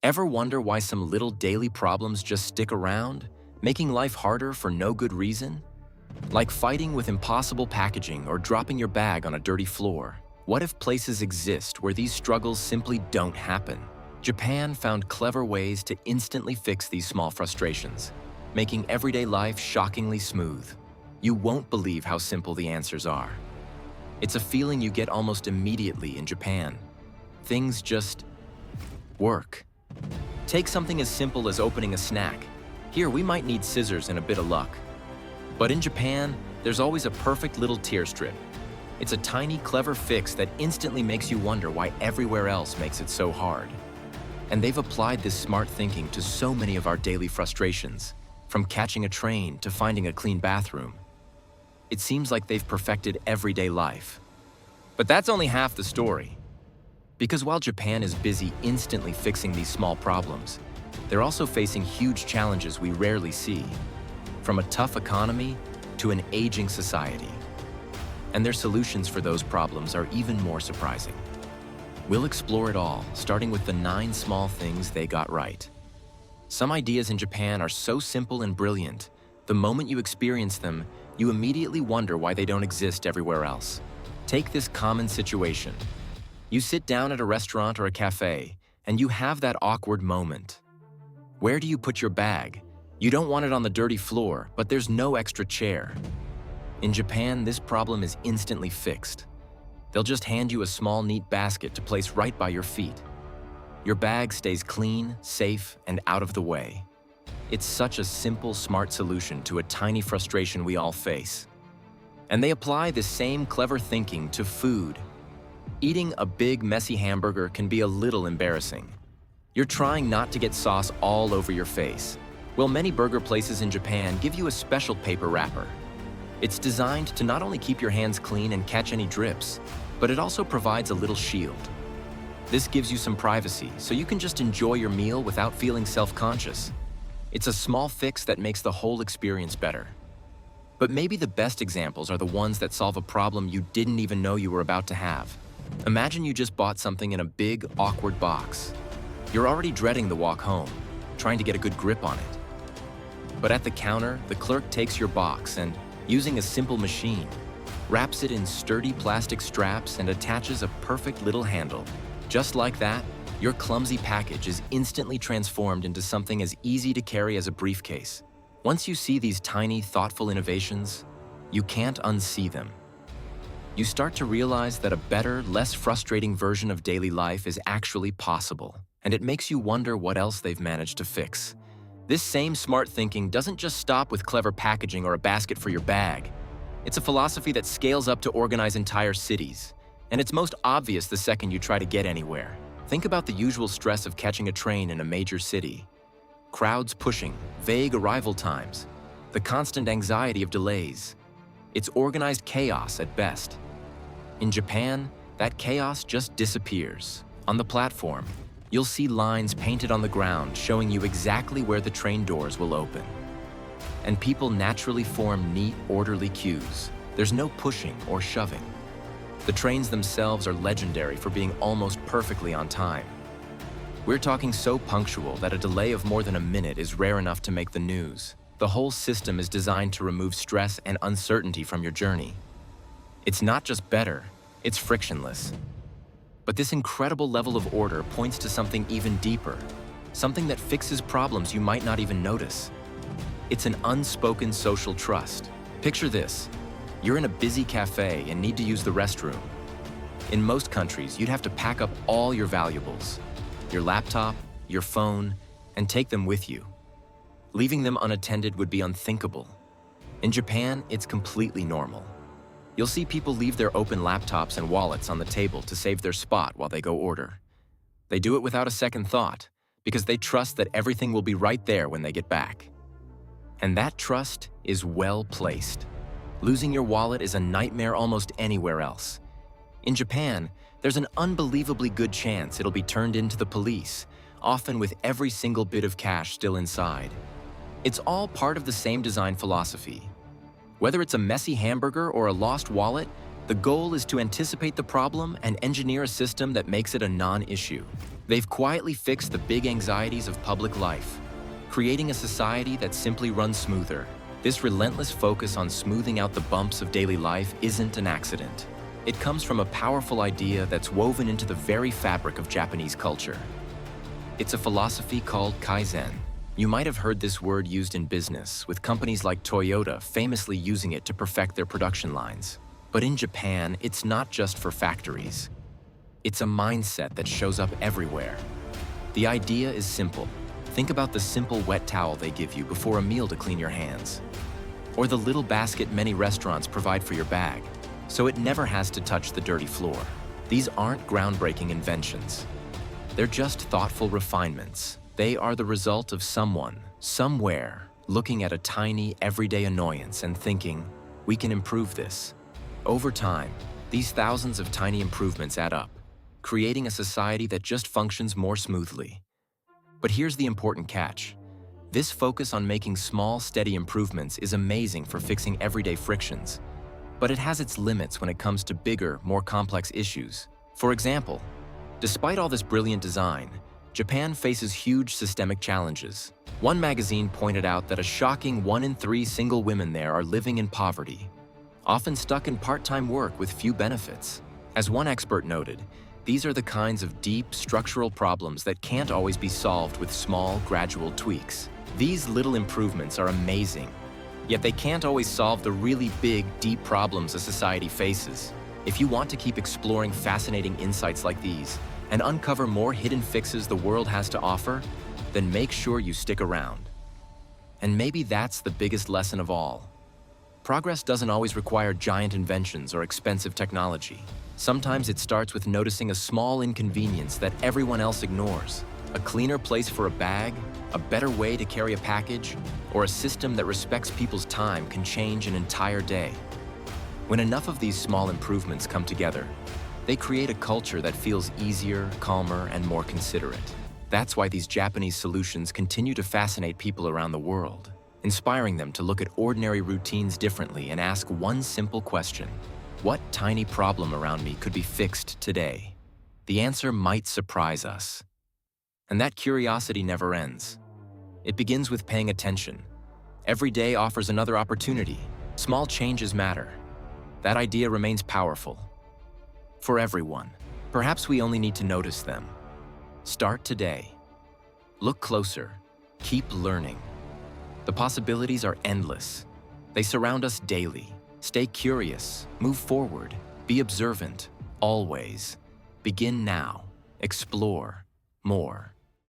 Ever wonder why some little daily problems just stick around, making life harder for no good reason? Like fighting with impossible packaging or dropping your bag on a dirty floor. What if places exist where these struggles simply don't happen? Japan found clever ways to instantly fix these small frustrations, making everyday life shockingly smooth. You won't believe how simple the answers are. It's a feeling you get almost immediately in Japan. Things just work. Take something as simple as opening a snack. Here, we might need scissors and a bit of luck. But in Japan, there's always a perfect little tear strip. It's a tiny, clever fix that instantly makes you wonder why everywhere else makes it so hard. And they've applied this smart thinking to so many of our daily frustrations, from catching a train to finding a clean bathroom. It seems like they've perfected everyday life. But that's only half the story. Because while Japan is busy instantly fixing these small problems, they're also facing huge challenges we rarely see, from a tough economy to an aging society. And their solutions for those problems are even more surprising. We'll explore it all, starting with the 9 small things they got right. Some ideas in Japan are so simple and brilliant, the moment you experience them, you immediately wonder why they don't exist everywhere else. Take this common situation. You sit down at a restaurant or a cafe, and you have that awkward moment. Where do you put your bag? You don't want it on the dirty floor, but there's no extra chair. In Japan, this problem is instantly fixed. They'll just hand you a small, neat basket to place right by your feet. Your bag stays clean, safe, and out of the way. It's such a simple, smart solution to a tiny frustration we all face. And they apply the same clever thinking to food. Eating a big, messy hamburger can be a little embarrassing. You're trying not to get sauce all over your face. Well, many burger places in Japan give you a special paper wrapper. It's designed to not only keep your hands clean and catch any drips, but it also provides a little shield. This gives you some privacy, so you can just enjoy your meal without feeling self-conscious. It's a small fix that makes the whole experience better. But maybe the best examples are the ones that solve a problem you didn't even know you were about to have. Imagine you just bought something in a big, awkward box. You're already dreading the walk home, trying to get a good grip on it. But at the counter, the clerk takes your box and, using a simple machine, wraps it in sturdy plastic straps and attaches a perfect little handle. Just like that, your clumsy package is instantly transformed into something as easy to carry as a briefcase. Once you see these tiny, thoughtful innovations, you can't unsee them. You start to realize that a better, less frustrating version of daily life is actually possible, and it makes you wonder what else they've managed to fix. This same smart thinking doesn't just stop with clever packaging or a basket for your bag. It's a philosophy that scales up to organize entire cities, and it's most obvious the second you try to get anywhere. Think about the usual stress of catching a train in a major city. Crowds pushing, vague arrival times, the constant anxiety of delays. It's organized chaos at best. In Japan, that chaos just disappears. On the platform, you'll see lines painted on the ground showing you exactly where the train doors will open. And people naturally form neat, orderly queues. There's no pushing or shoving. The trains themselves are legendary for being almost perfectly on time. We're talking so punctual that a delay of more than a minute is rare enough to make the news. The whole system is designed to remove stress and uncertainty from your journey. It's not just better, it's frictionless. But this incredible level of order points to something even deeper, something that fixes problems you might not even notice. It's an unspoken social trust. Picture this. You're in a busy cafe and need to use the restroom. In most countries, you'd have to pack up all your valuables, your laptop, your phone, and take them with you. Leaving them unattended would be unthinkable. In Japan, it's completely normal. You'll see people leave their open laptops and wallets on the table to save their spot while they go order. They do it without a second thought, because they trust that everything will be right there when they get back. And that trust is well placed. Losing your wallet is a nightmare almost anywhere else. In Japan, there's an unbelievably good chance it'll be turned into the police, often with every single bit of cash still inside. It's all part of the same design philosophy. Whether it's a messy hamburger or a lost wallet, the goal is to anticipate the problem and engineer a system that makes it a non-issue. They've quietly fixed the big anxieties of public life, creating a society that simply runs smoother. This relentless focus on smoothing out the bumps of daily life isn't an accident. It comes from a powerful idea that's woven into the very fabric of Japanese culture. It's a philosophy called Kaizen. You might have heard this word used in business, with companies like Toyota famously using it to perfect their production lines. But in Japan, it's not just for factories. It's a mindset that shows up everywhere. The idea is simple. Think about the simple wet towel they give you before a meal to clean your hands. Or the little basket many restaurants provide for your bag, so it never has to touch the dirty floor. These aren't groundbreaking inventions. They're just thoughtful refinements. They are the result of someone, somewhere, looking at a tiny, everyday annoyance and thinking, we can improve this. Over time, these thousands of tiny improvements add up, creating a society that just functions more smoothly. But here's the important catch. This focus on making small, steady improvements is amazing for fixing everyday frictions, but it has its limits when it comes to bigger, more complex issues. For example, despite all this brilliant design, Japan faces huge systemic challenges. One magazine pointed out that a shocking 1 in 3 single women there are living in poverty, often stuck in part-time work with few benefits. As one expert noted, these are the kinds of deep, structural problems that can't always be solved with small, gradual tweaks. These little improvements are amazing, yet they can't always solve the really big, deep problems a society faces. If you want to keep exploring fascinating insights like these and uncover more hidden fixes the world has to offer, then make sure you stick around. And maybe that's the biggest lesson of all. Progress doesn't always require giant inventions or expensive technology. Sometimes it starts with noticing a small inconvenience that everyone else ignores. A cleaner place for a bag, a better way to carry a package, or a system that respects people's time can change an entire day. When enough of these small improvements come together, they create a culture that feels easier, calmer, and more considerate. That's why these Japanese solutions continue to fascinate people around the world, inspiring them to look at ordinary routines differently and ask one simple question: what tiny problem around me could be fixed today? The answer might surprise us. And that curiosity never ends. It begins with paying attention. Every day offers another opportunity. Small changes matter. That idea remains powerful. For everyone, perhaps we only need to notice them. Start today. Look closer. Keep learning. The possibilities are endless. They surround us daily. Stay curious, move forward, be observant, always. Begin now, explore more.